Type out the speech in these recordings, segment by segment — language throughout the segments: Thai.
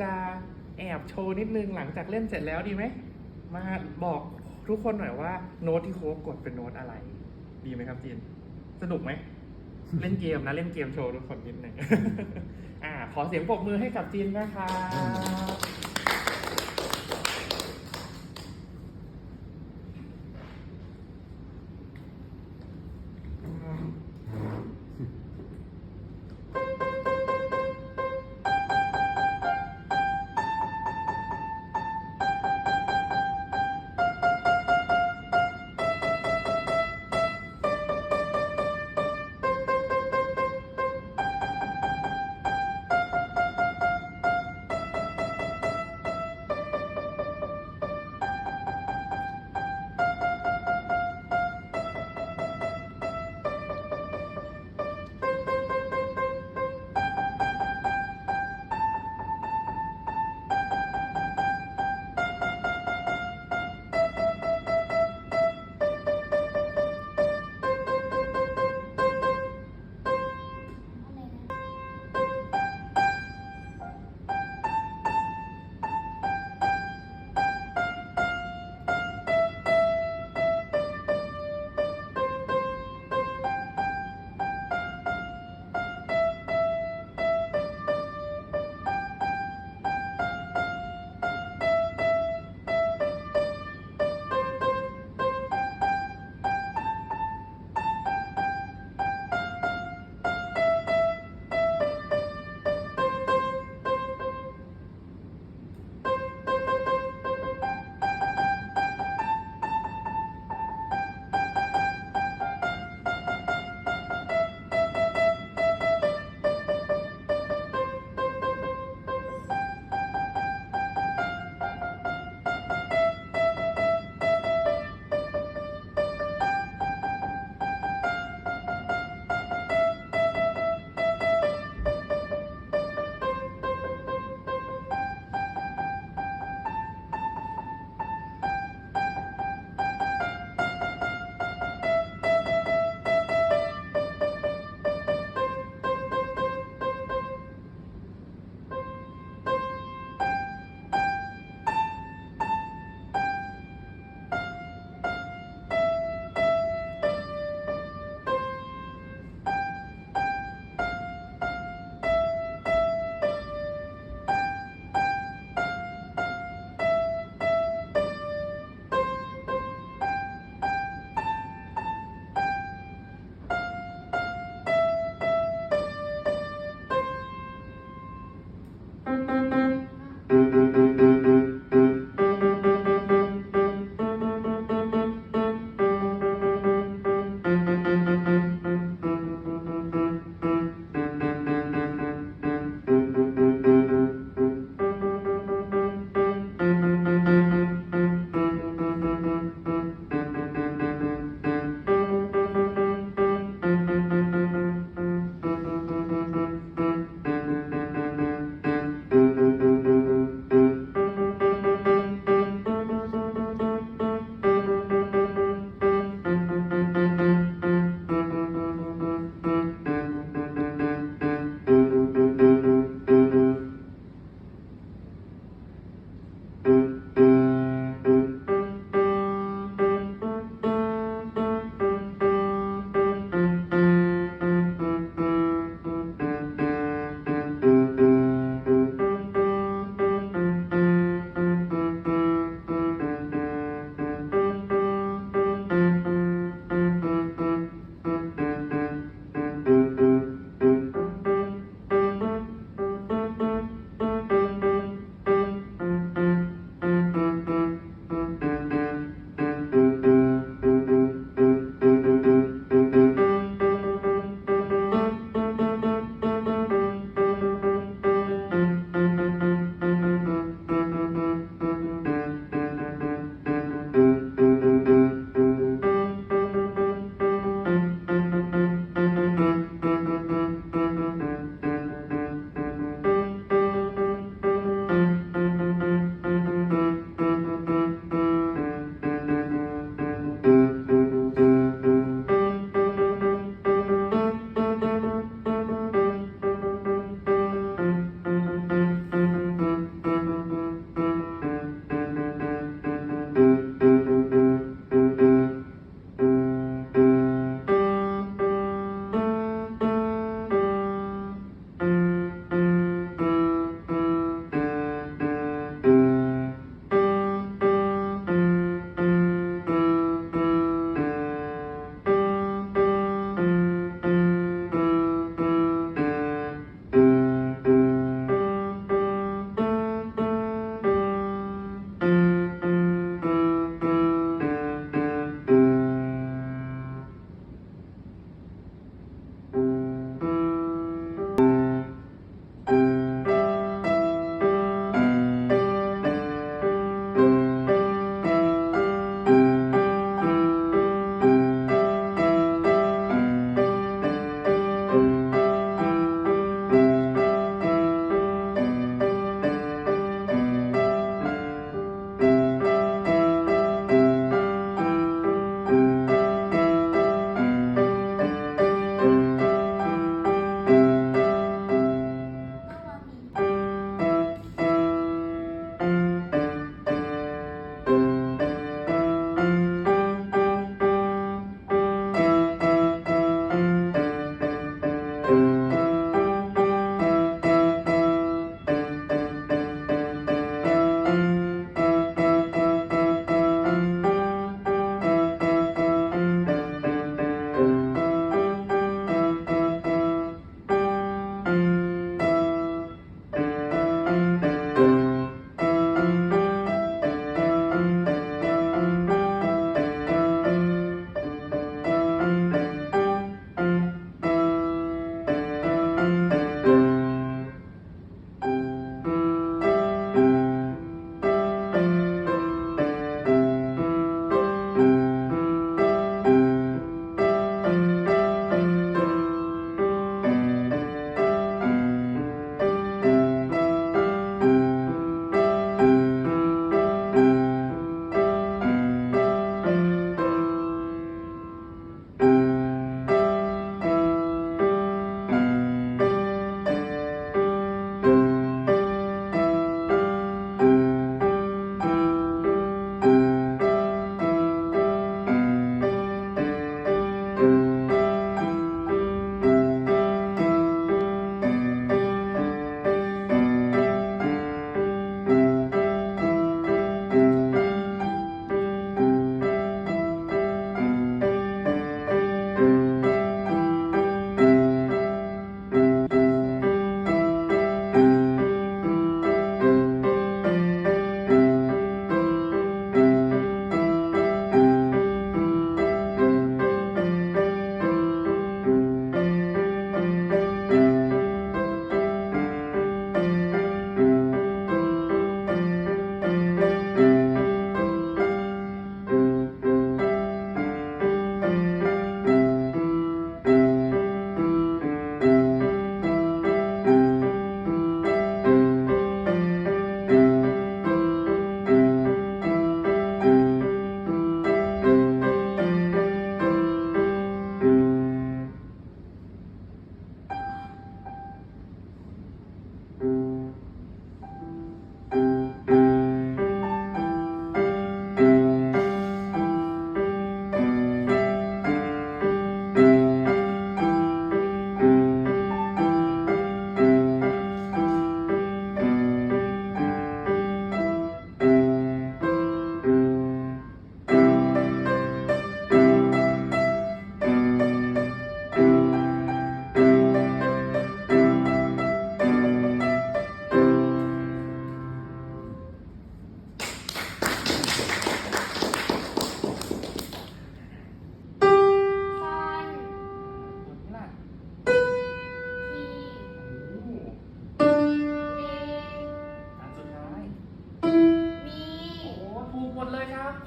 จะแอบโชว์นิดนึงหลังจากเล่นเสร็จแล้วดีไหมมาบอกทุกคนหน่อยว่าโน้ตที่โค้กกดเป็นโน้ตอะไรดีไหมครับจีนสนุกไหมเล่นเกมนะเล่นเกมโชว์ทุกคนนิดนึง ขอเสียงปรบมือให้กับจีนนะครับ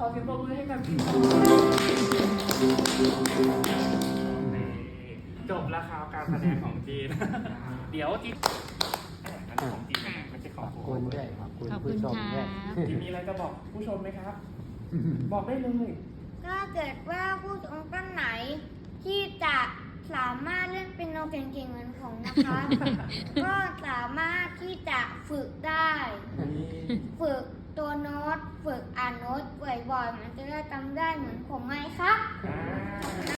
ขอเสียงปรบมือให้กับจีนจบแล้วครับการแสดงของจีน เดี๋ยวจีนอันนี้ของจีนไม่ใช่ของ ขอบ ผม คุณด้วยขอบคุณ ขอบคุณ ผู้ชมด้วย ครับ จีนมีอะไรจะบอกผู้ชมไหมครับ บอกได้เลย ถ้าเกิดว่าผู้ชมท่านไหน ที่จะสามารถเล่นเปียโนเก่งๆเหมือนผมนะคะ ก็สามารถที่จะฝึกได้ ฝึกตัวโน้ต ฝึกอ่านโน้ตบ่อยๆมันจะได้จำได้เหมือนผมไหมครับ อ่า